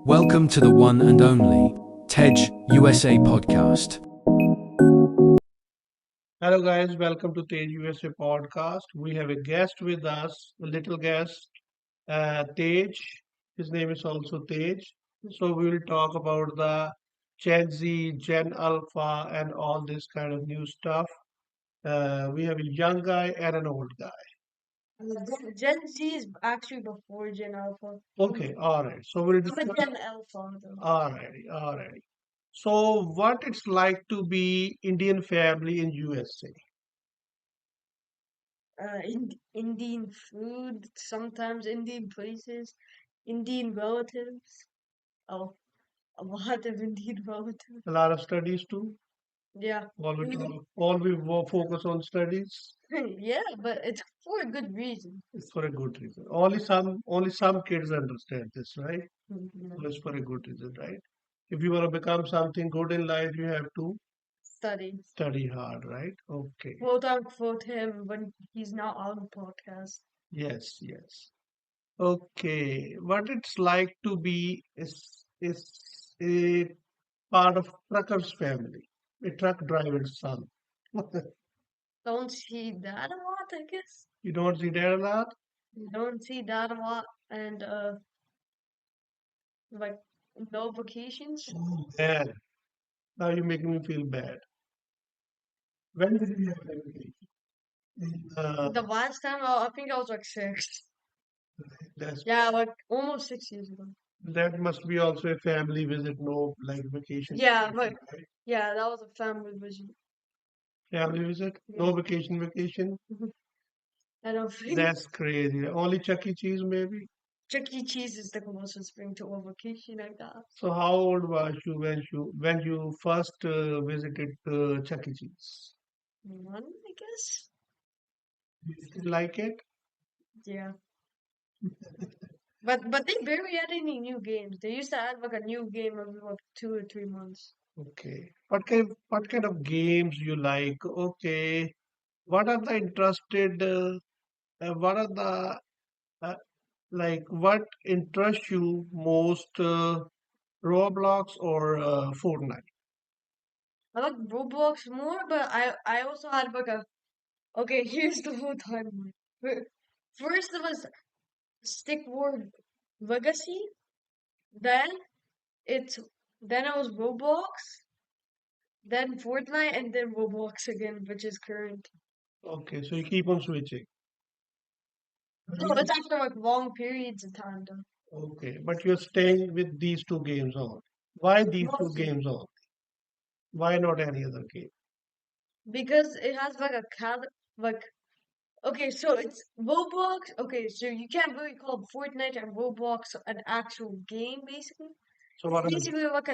Welcome to the one and only TEJ USA podcast. Hello, guys. Welcome to Tej USA podcast. We have a guest with us, a little guest, Tej. His name is also Tej. So we will talk about the Gen Z, Gen Alpha, and all this kind of new stuff. We have a young guy and an old guy. Gen Z is actually before Gen Alpha. Okay, all right. So we'll I'm a discuss. Gen Alpha though. All righty. So what it's like to be Indian family in USA? Indian food, sometimes Indian places, Indian relatives. Oh, a lot of Indian relatives. A lot of studies too. Yeah. All we focus on studies. Yeah, but it's for a good reason. It's for a good reason. Only some kids understand this, right? Mhm. So it's for a good reason, right? If you want to become something good in life, you have to Study. study hard, right? Okay. Quote unquote him when he's not on the podcast. Yes, yes. Okay. What it's like to be is a part of trucker's family, a truck driver's son. Don't see that a lot, I guess. You don't see that a lot? Don't see that a lot, and like no vacations. Oh, man. Now you're making me feel bad. When did you have that vacation? The last time I think I was like 6. That's Yeah, like almost 6 years ago. that must be also a family visit, no like vacation. Yeah, Vacation, but right? yeah, that was a family visit. Family visit, Yeah. no vacation, vacation. I don't think That's crazy. Only Chuck E. Cheese, maybe. Chuck E. Cheese is the closest thing to a vacation I got. So how old was you when you first visited Chuck E. Cheese? One, I guess. Do you still like it? Yeah. But they barely had any new games. They used to add like a new game every like 2 or 3 months. Okay. What kind of games you like? Okay. What are the interested? What are the like? What interests you most? Roblox or Fortnite? I like Roblox more, but I also had like a okay. Here's the whole timeline. First it was Stick Ward Legacy. Then it's then it was Roblox, then Fortnite, and then Roblox again, which is current. Okay, so you keep on switching. No, it's after like long periods of time though. Okay, but you're staying with these two games on. Why these two Mostly games on? Why not any other game? because it has like a like okay, so it's Roblox. Okay, so you can't really call Fortnite and Roblox an actual game basically. So It's what are the basically like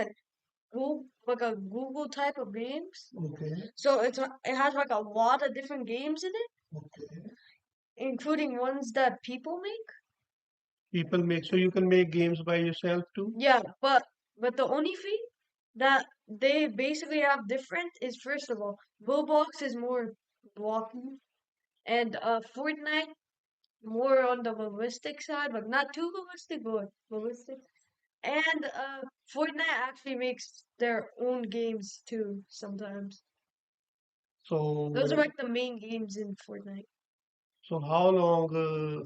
a Google type of games. okay, So it has like a lot of different games in it, okay. including ones that people make. People make so you can make games by yourself too? Yeah, but the only thing that they basically have different is first of all, Roblox is more blocking, and Fortnite more on the realistic side, but not too realistic, but realistic. And Fortnite actually makes their own games too sometimes. Those are So like the main games in Fortnite. so how long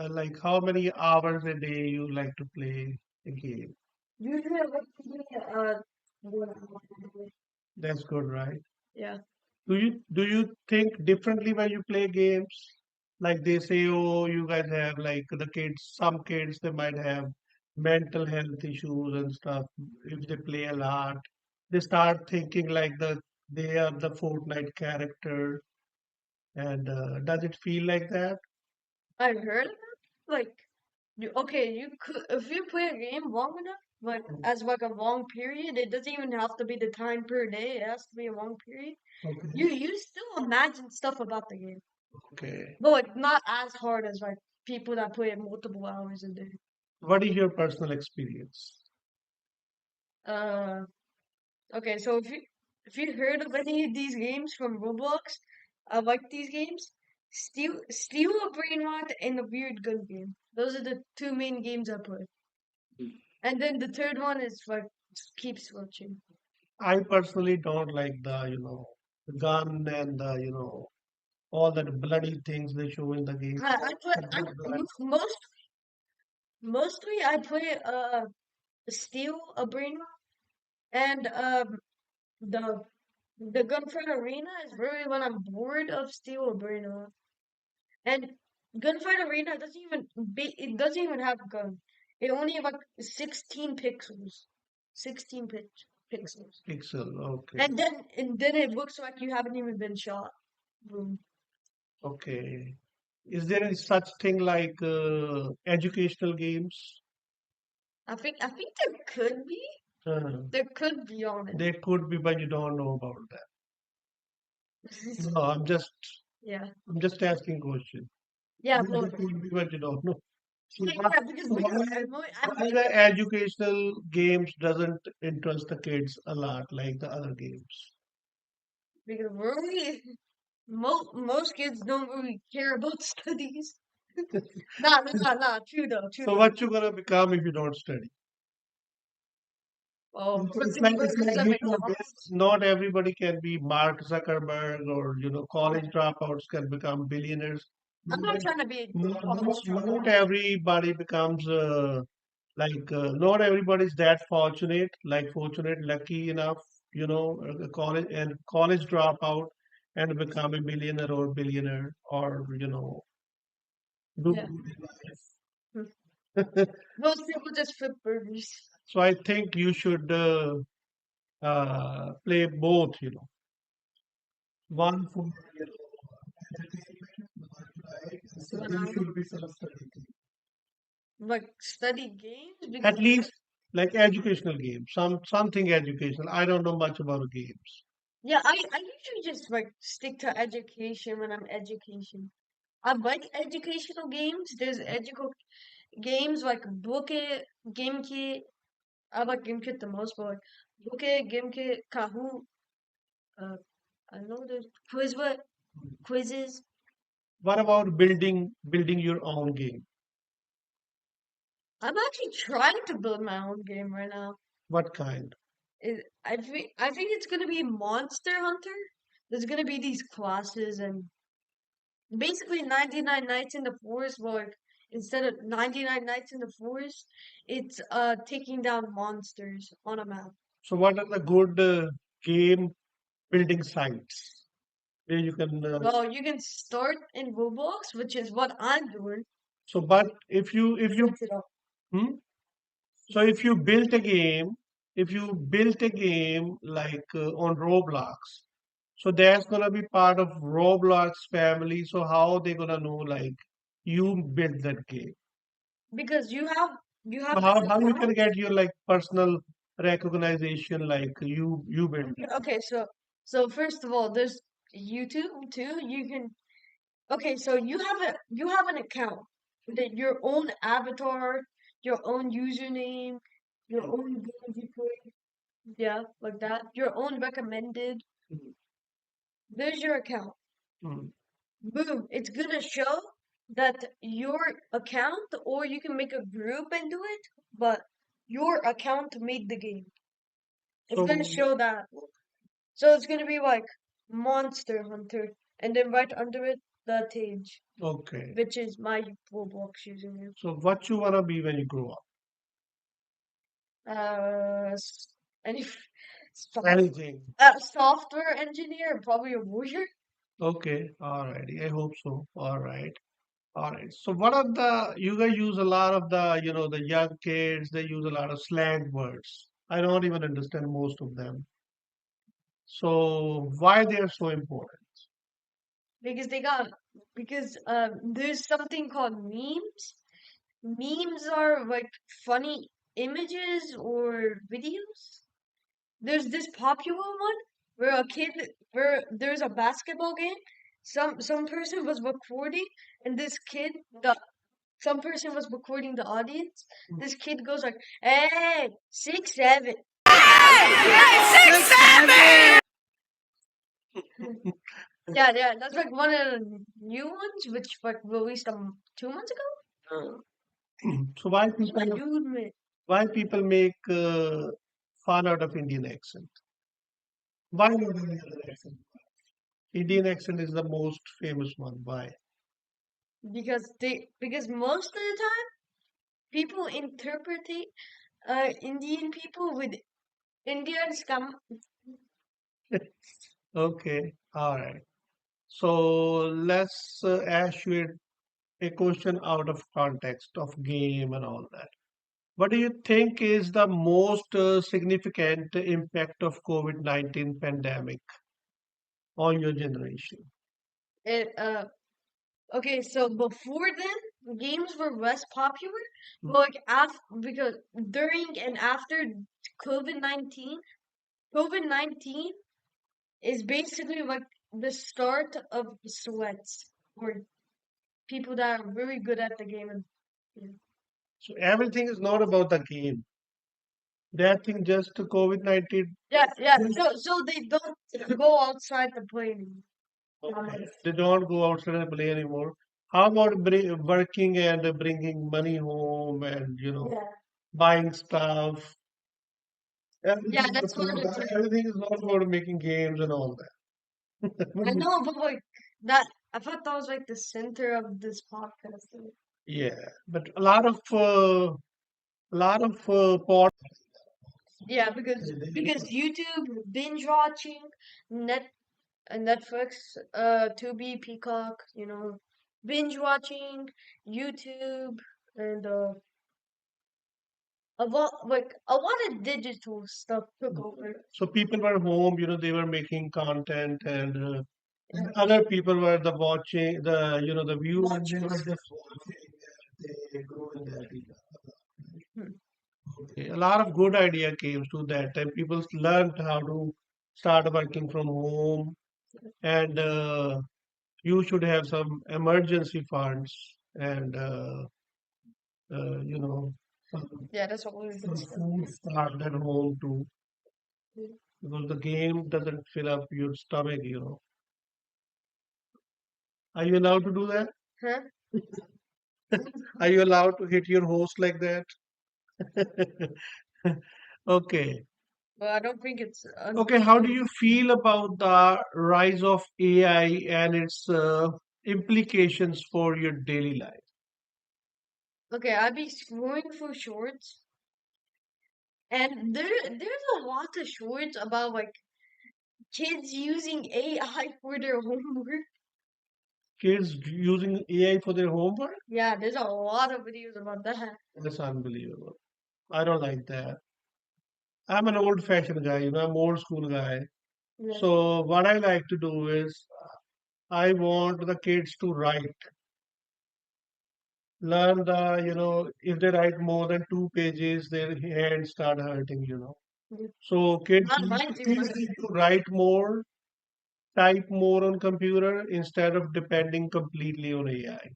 like how many hours a day you like to play a game? Usually I like to play 1 hour a day. That's good, right? Yeah. Do you think differently when you play games? Like they say, oh, you guys have like the kids, some kids they might have mental health issues and stuff if they play a lot. They start thinking like they are the Fortnite character. And does it feel like that? I heard of it. Like you could if you play a game long enough, like as like a long period, it doesn't even have to be the time per day. It has to be a long period. Okay. You still imagine stuff about the game, Okay. but like not as hard as like people that play it multiple hours a day. What is your personal experience? Uh, okay, so if you heard of any of these games from Roblox, I like these games. Steal a Brain Rot and the Weird Gun game. Those are the two main games I play. And then the third one is like keep switching. I personally don't like the gun and all that bloody things they show in the game. I play The good blood. mostly I play Steel Arena and the the Gunfight Arena is really when I'm bored of Steel Arena. And Gunfight Arena it doesn't even have a gun. It only have like 16 pixels. 16 pixels. Pixel. Okay. And then it looks like you haven't even been shot. Boom. Okay. Is there any such thing like educational games? I think there could be. Uh, There could be on it. there could be, but you don't know about that. No, Yeah. I'm just asking question. Yeah, There but could be, but you don't know. So yeah, because why the educational games doesn't interest the kids a lot like the other games? because really most kids don't really care about studies. Nah, true though, true So though. what you gonna become if you don't study? Oh, It's like this. Not everybody can be Mark Zuckerberg or college dropouts can become billionaires. I'm not trying to be a college Not dropout. everybody becomes not everybody's that fortunate, like fortunate, lucky enough, a college dropout and become a millionaire or billionaire or do Yeah. good Hmm. in life. Most people just flip burgers. So I think you should play both, one for entertainment, so When there I should be some study. like study games At because least like educational games, something educational. I don't know much about games. yeah, I usually just like stick to education when I'm education. I like educational games. There's educational games like Book It, Game Kit. I like Game Kit the most, but like Book It, Game Kit, Kahoot. Uh, I know there's Quizlet, quizzes. What about building your own game? I'm actually trying to build my own game right now. What kind? I think it's gonna be Monster Hunter. There's gonna be these classes and basically 99 Nights in the Forest, but like instead of 99 Nights in the Forest, it's taking down monsters on a map. So what are the good game building sites where you can? Well, you can start in Roblox, which is what I'm doing. So, but if you Switch it up. hmm? So if you built a game like on Roblox, so that's gonna be part of Roblox family. So how they gonna know like you built that game? Because you have So this how you can account. get your like personal recognition like you built it? Okay, so first of all, there's YouTube too. Okay, so you have an account that your own avatar, your own username, your own games you play, yeah, like that. Your own recommended. Mm, There's your account. mm. Boom. It's gonna show that your account, or you can make a group and do it, but your account made the game. It's So gonna show that. So it's gonna be like Monster Hunter, and then right under it, the Tage, okay. which is my Roblox username. So what you wanna be when you grow up? S- any Anything. software engineer, probably a warrior. Okay. Alrighty. I hope so. All right. All right. So what are you guys use a lot of the young kids, they use a lot of slang words. I don't even understand most of them. So why they are so important? because they got because there's something called memes. Memes are like funny images or videos. There's this popular one where there's a basketball game. Some person was recording, and this kid the some person was recording the audience. This kid goes like, "Hey, 6'7". Yeah, yeah, that's like one of the new ones, which like released 2 months ago. So why My people dude, man. Why people make fun out of Indian accent? Why not any other accent? Indian accent is the most famous one. Why? because most of the time people interpret Indian people with Indian scum. Okay, all right. So let's ask you a question out of context of game and all that. What do you think is the most significant impact of COVID-19 pandemic on your generation? It Okay, so before then, games were less popular, but like after because during and after COVID-19, COVID-19 is basically like the start of sweats or people that are really good at the game and yeah. So everything is not about the game. That thing just COVID-19. Yeah. So they don't go outside to play anymore. Okay. They don't go outside and play anymore. How about working and bringing money home and Yeah. buying stuff? Yeah, Everything, that's what it is. everything is not about making games and all that. I know, but like that, I thought that was like the center of this podcast. Yeah, but a lot of Yeah, because YouTube, binge watching, Net Netflix, Tubi, Peacock, binge watching, YouTube, and a lot of digital stuff took over. so people were home, they were making content, and other people were the watching, the viewers. They were just watching, and they go in that. Hmm. Okay. A lot of good idea came to that time. People learned how to start working from home, and you should have some emergency funds, and you know, some, Yeah, that's what we were some discussing. food started at home too, because the game doesn't fill up your stomach. Are you allowed to do that? Huh? Are you allowed to hit your host like that? Okay. Well, I don't think it's Okay, how do you feel about the rise of AI and its implications for your daily life? okay. I'd be scrolling through shorts, and there's a lot of shorts about like kids using AI for their homework. Kids using AI for their homework? Yeah, there's a lot of videos about that. That's unbelievable. I don't like that. I'm an old-fashioned guy, I'm old school guy. Yeah. So what I like to do is I want the kids to learn if they write more than 2 pages, their hands start hurting. Yeah. So kids Not need mine too, kids but need to write more, type more on computer instead of depending completely on AI.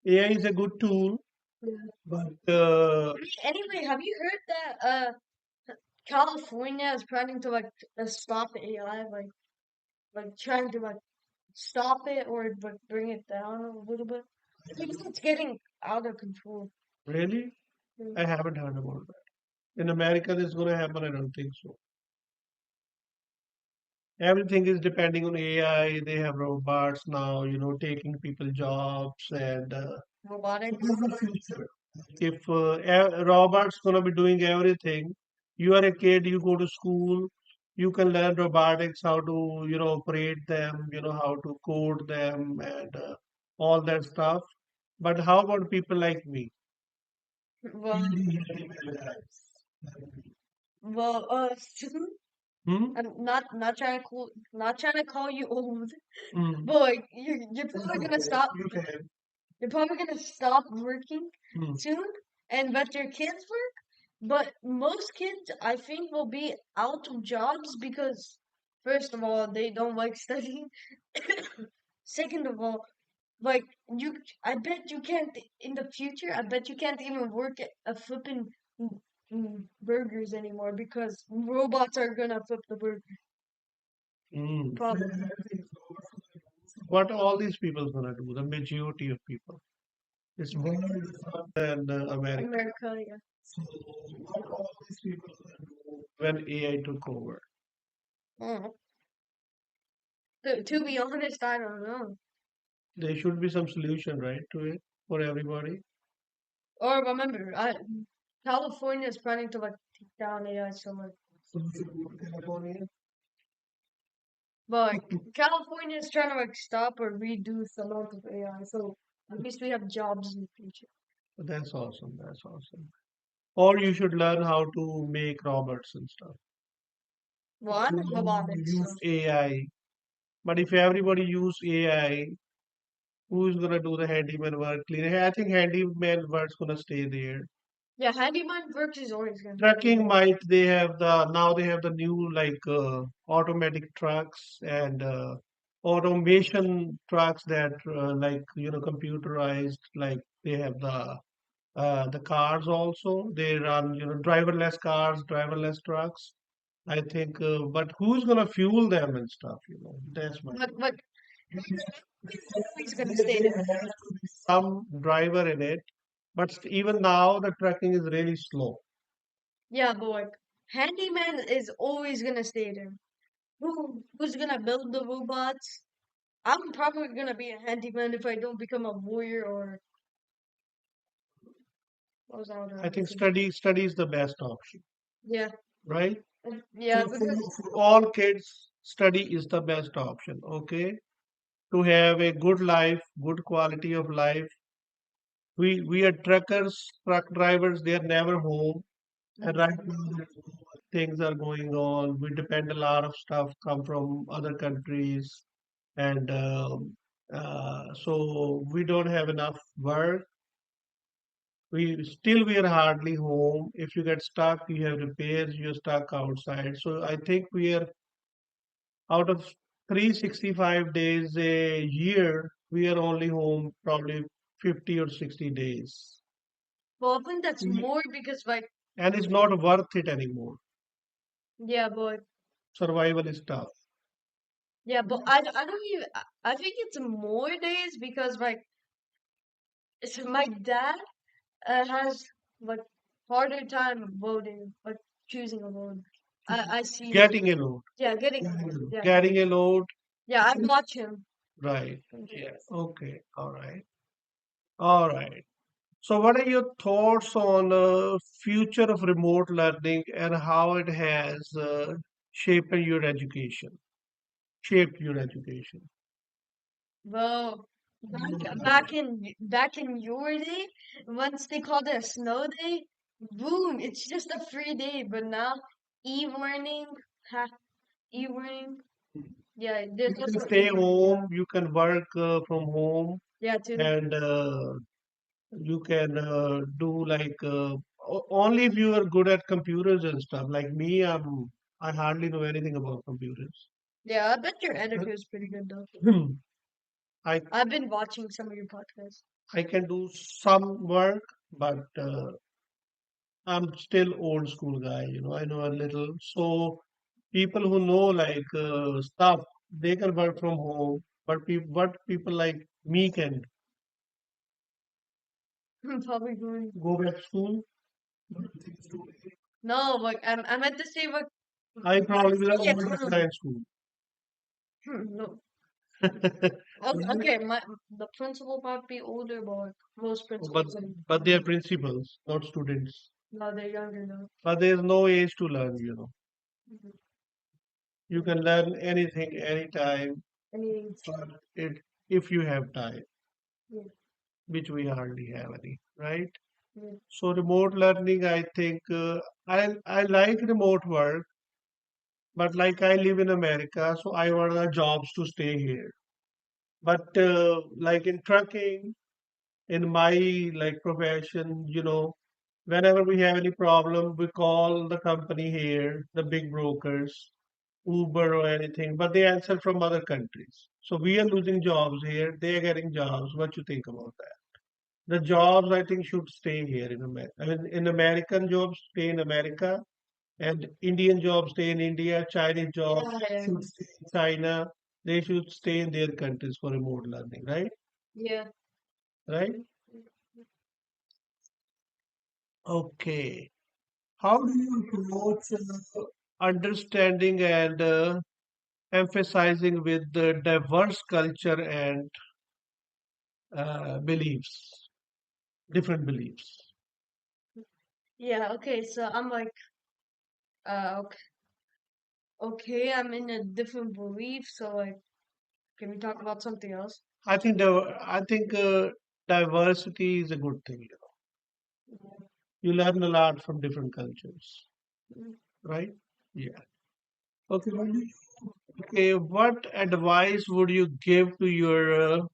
AI is a good tool, yeah. but Anyway, have you heard that California is planning to like stop AI, like trying to like stop it or like bring it down a little bit because it's getting out of control. really, Mm. I haven't heard about that. In America, this is going to happen. I don't think so. Everything is depending on AI. They have robots now, taking people jobs, and so Robotics. this is the future. If robots gonna be doing everything, you are a kid, you go to school, you can learn robotics, how to operate them, how to code them, and all that stuff. But how about people like me? Well, soon. Hmm? I'm not trying to call you old, Hmm. but like you're probably gonna Okay, stop. you can. You're probably gonna stop working Hmm. soon and let your kids work. But most kids, I think, will be out of jobs because, first of all, they don't like studying. Second of all, like I bet you can't in the future. I bet you can't even work at a flipping burgers anymore because robots are gonna flip the burger. Hmm. Probably What all these people gonna do? The majority of people. It's world and America. America, yeah. So what all these people gonna do when AI took over? Mm. To be honest, I don't know. There should be some solution, right, to it for everybody. Or remember, California is planning to like take down AI so much. So we should go to California. But California is trying to like stop or reduce the amount of AI, so at least we have jobs in the future. That's awesome. That's awesome. Or you should learn how to make robots and stuff. Well, I know about it, so Use AI. But if everybody use AI, who's gonna do the handyman work? Clean. I think handyman work's gonna stay there. yeah, handyman work is always gonna be there. Trucking might they have the now they have the new like automatic trucks and automation trucks that like computerized like they have the cars also they run driverless cars driverless trucks I think but who's gonna fuel them and stuff that's my But always gonna stay there. some driver in it but even now the trucking is really slow. Yeah, but like handyman is always gonna stay there. Who's gonna build the robots? I'm probably gonna be a handyman if I don't become a warrior or what was that I other think thing? study is the best option, Yeah, right? yeah, So because for all kids, study is the best option, okay? To have a good life, good quality of life. We are truckers, truck drivers, they are never home. And right now things are going on. We depend a lot of stuff come from other countries. And so we don't have enough work. We are hardly home. If you get stuck, you have repairs, you're stuck outside. So I think we are out of 365 days a year, we are only home probably 50 or 60 days. well, I think that's more because like And it's not worth it anymore. yeah, but Survival is tough. yeah, but I don't even I think it's more days because like my dad has like harder time voting, like choosing a vote. I see him. Getting a load. Yeah, getting yeah, Getting a load. yeah. I watch him. Right. Yeah. Okay. All right. All right. So, what are your thoughts on future of remote learning and how it has shaped your education? Shaped your education. Well, back in your day, once they called it a snow day, boom, it's just a free day. But now, e-learning, ha, e-learning, yeah, You there's can also stay e-learning. home, you can work from home, Yeah, too. and you can do like only if you are good at computers and stuff. Like me, I hardly know anything about computers. Yeah, I bet your editor is pretty good though. I I've been watching some of your podcasts. I can do some work, but I'm still old school guy. I know a little. So people who know like stuff, they can work from home. But people like me can Probably going. go back to school. No, like I meant to say like I probably will yeah, have online school. no. Okay, okay, the principal might be older, but like, most But principals are but they are principals, not students. no, they're younger now. But there is no age to learn. Mhm. You can learn anything anytime, Any, but if you have time, yeah, which we hardly have any, right? yeah. So remote learning, I think I like remote work, but like I live in America, so I want the jobs to stay here. But like in trucking, in my like profession, whenever we have any problem, we call the company here, the big brokers, Uber or anything, but they answer from other countries. So we are losing jobs here. They are getting jobs. What you think about that? The jobs I think should stay here in America. I mean, in American jobs stay in America, and Indian jobs stay in India. Chinese jobs Yeah, should stay in China. They should stay in their countries for remote learning, right? yeah. Right? Okay. How do you approach understanding and emphasizing with the diverse culture and beliefs, different beliefs? Yeah, okay, so I'm like, okay, okay, I'm in a different belief, so like, can we talk about something else? I think diversity is a good thing. You learn a lot from different cultures, Mm. right? Yeah. Okay. Okay. What advice would you give to your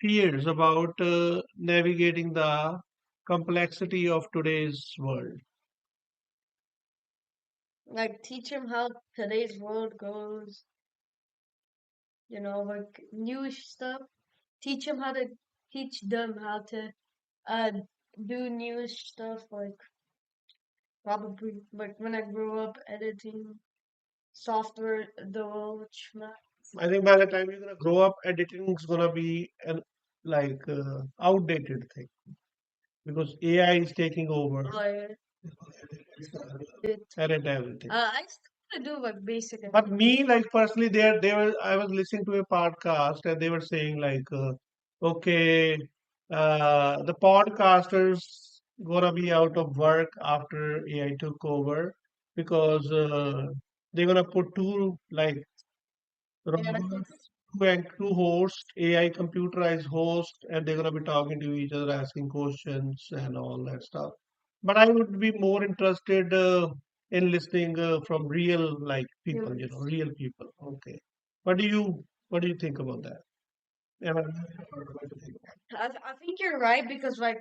peers about navigating the complexity of today's world? Like, teach him how today's world goes, like newish stuff. Teach him how to teach them how to uh do newish stuff, like probably like when I grew up editing software development. I think by the time you're gonna grow up, editing is gonna be an outdated thing because AI is taking over Like it. edit everything. I still want to do like basic But editing. me, like personally, I was listening to a podcast and they were saying like, okay, the podcasters gonna be out of work after AI took over because they're gonna put two like Yeah, robots, two hosts, AI computerized host, and they're gonna be talking to each other, asking questions and all that stuff. But I would be more interested in listening from real like people, humans. real people. Okay. What do you think about that? Am I- what do you think? I think you're right because like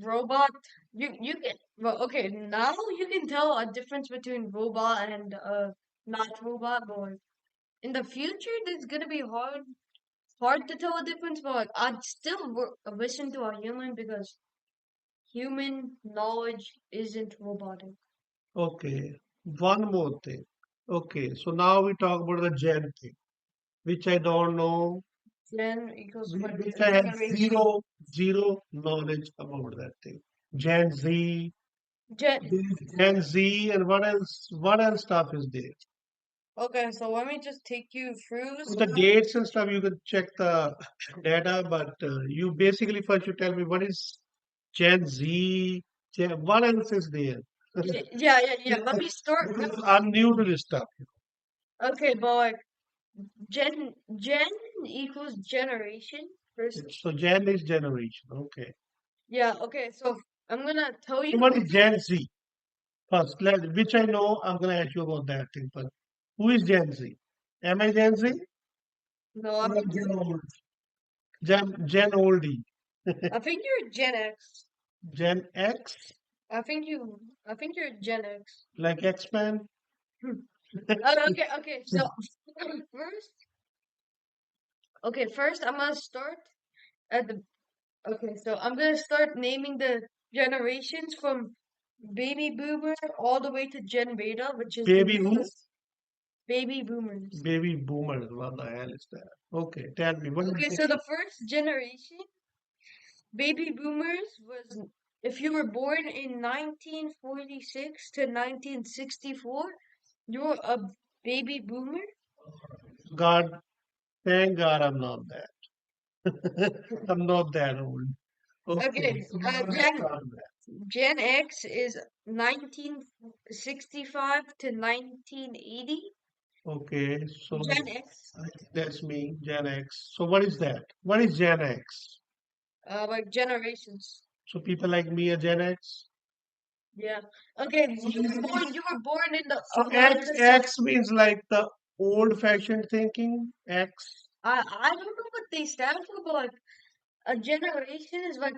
robot, you can well okay now you can tell a difference between robot and not robot, but like, in the future it's gonna be hard to tell a difference. But like I'd still listen to a human because human knowledge isn't robotic. Okay. One more thing. Okay. So now we talk about the gen thing, which I don't know, Gen equals like which a I have generation. zero knowledge about that thing. Gen Z, Gen. there's Gen Z, and what else? What else stuff is there? Okay, so let me just take you through So the stuff. dates and stuff, you can check the data, but you basically first you tell me what is Gen Z, what else is there? Yeah, yeah, yeah. Let me start. Because I'm new to this stuff. Okay, but like gen equals generation first. So Gen is generation. Okay. Yeah, okay, so I'm gonna tell So you. what is Gen Z? First, which I know, I'm gonna ask you about that thing. But who is Gen Z? Am I Gen Z? No, Or I'm Gen old? Gen oldie. I think you're Gen X. Gen X, I think you're Gen X. like X-Men. Hmm. Okay, okay. So first, first I'm gonna start at the. Okay, so I'm gonna start naming the generations from baby boomer all the way to Gen Beta, which is the Baby who? newest baby boomers. Baby boomers. What the hell is that? Okay, tell me. What do you Okay, think? so the first generation, baby boomers, was if you were born in 1946 to 1964, you're a baby boomer. God, thank God I'm not that. I'm not that old. Okay, Okay, so now let's start with that. Gen X is 1965 to 1980. Okay, so Gen X, I think that's me, Gen X. So what is that? What is Gen X? like generations. So people like me are Gen X? Yeah. Okay, you were born in the So X America. X means like the old-fashioned thinking. X. I don't know what they stand for, but like a generation is like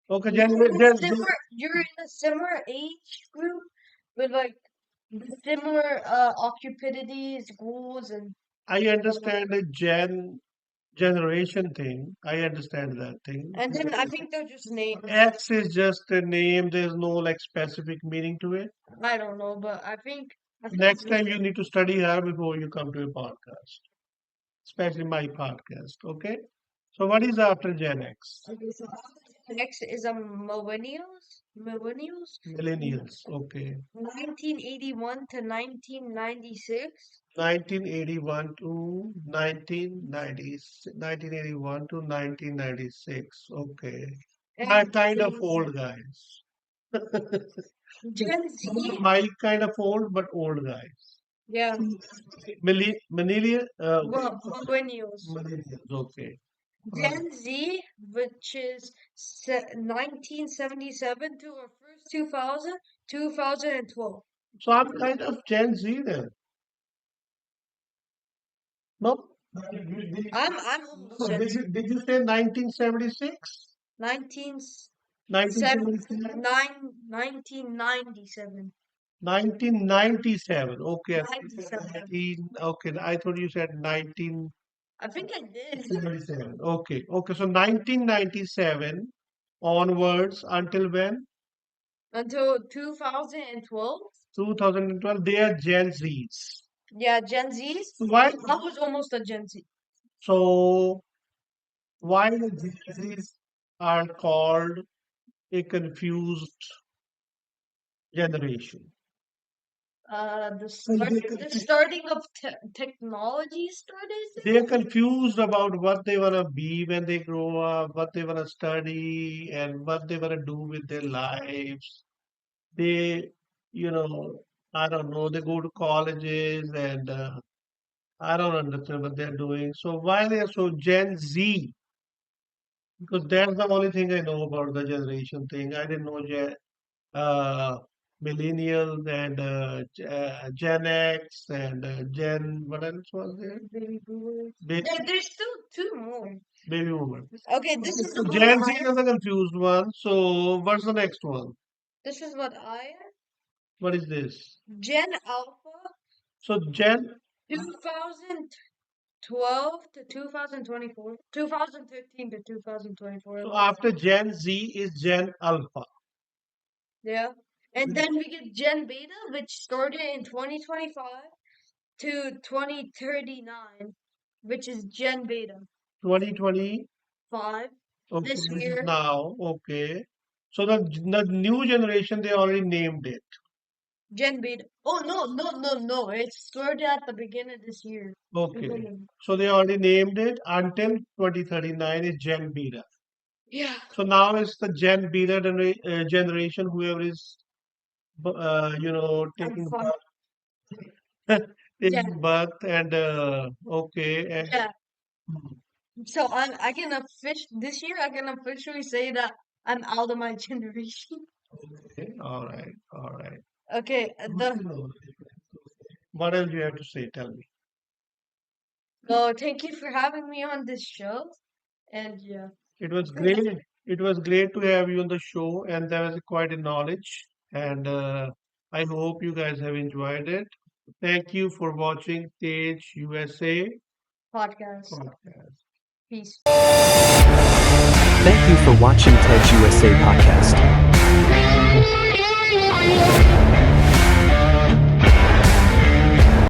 Okay, you're in a similar age group with like similar occupities, goals, and I whatever. understand the generation thing. I understand that thing. And then I think they're just names. X is just a name. There's no like specific meaning to it. I don't know, but I think it's Next just time you need to study her before you come to a podcast, especially my podcast. Okay. So what is after Gen X? okay. So Gen X is a millennials. millennials. Millennials. Okay. 1981 to 1996. 1981 to 1996. Okay. My And kind of old guys. Gen Z. Not my kind of old, but old guys. Yeah, millennials. Millennials. Okay. Gen Z, which is 1977 to our first 2000, 2012. So I'm kind of Gen Z then. No? I'm almost Gen Did Z. you say 1976? 19, 1977? 1997. 1997. Okay, I thought you said 97. 19. Okay, I thought you said I think I did. 1977. Okay, okay. So 1997 onwards until when? Until 2012. 2012. They are Gen Zs. Yeah, Gen Zs. So why? I was almost a Gen Z. So why the Gen Zs are called a confused generation? The starting of technology started. They are confused about what they want to be when they grow up, what they want to study, and what they want to do with their lives. They, you know, I don't know, they go to colleges and I don't understand what they're doing. So why they are so Gen Z? Because that's the only thing I know about the generation thing. I didn't know uh, millennials and Gen X and Gen, what else was there? Baby boomers. Baby, There's still two more. baby boomer. Okay, this is So what Gen Z I is the confused one. So what's the next one? this is what I am. What is this? Gen Alpha So Gen, 2012 to 2024. 2013 to 2024. so after Gen Z is Gen Alpha. Yeah. And then we get Gen Beta, which started in 2025 to 2039, which is Gen Beta 2020. 5 Okay, this this is year. now. Okay. So the new generation, they already named it. Gen Beta. Oh, no. It started at the beginning of this year. Okay. Beginning. So they already named it until 2039 is Gen Beta. Yeah. So now it's the Gen Beta generation, whoever is, I'm taking fine. birth, Yeah. taking birth and okay. And Yeah. So I can this year I can officially say that I'm out of my generation. okay, all right, all right. Okay, What else you have to say? Tell me. thank you for having me on this show. And yeah. It was great. It was great to have you on the show, and there was quite a knowledge. And I hope you guys have enjoyed it. Thank you for watching Stage USA Podcast. podcast. Peace. Thank you for watching TED USA podcast.